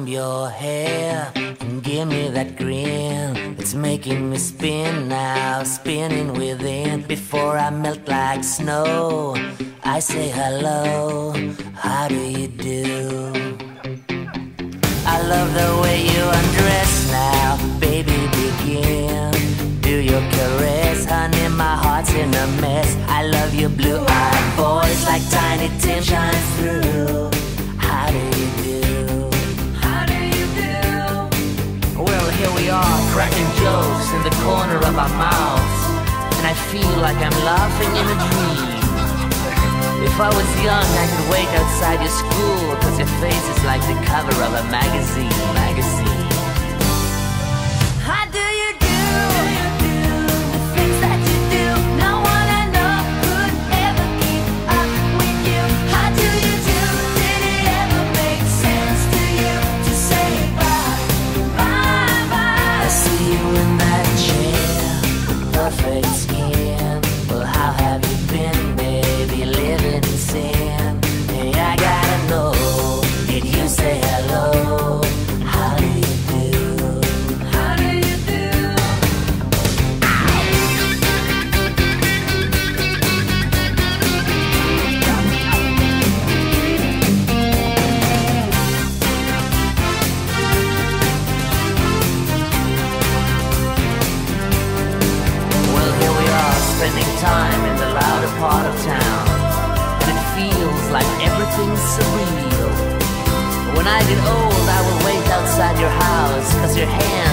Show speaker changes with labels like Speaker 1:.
Speaker 1: comb your hair and give me that grin. It's making me spin now, spinning within. Before I melt like snow, I say hello, how do you do? I love the way you undress now, baby, begin. Do your caress, honey, my heart's in a mess. I love your blue-eyed voice like Tiny Tim shines through. How do you do? How do you do? Well, here we are, cracking jokes in the corner of our mouths, and I feel like I'm laughing in a dream. If I was young, I could wait outside your school, 'cause your face is like the cover of a magazine. How do you do? The things that you do, no one I know could ever keep up with you. How do you do? Did it ever make sense to you to say bye, bye, bye? I see you in that chair, perfect skin. Well, how have you been, baby, living in sin? Hey, I gotta know, did you say hello? How do you do? How do you do? Well, here we are, spending time in the louder part of town, and it feels like everything's surreal. When I get old, I will wait outside your house, 'cause your hand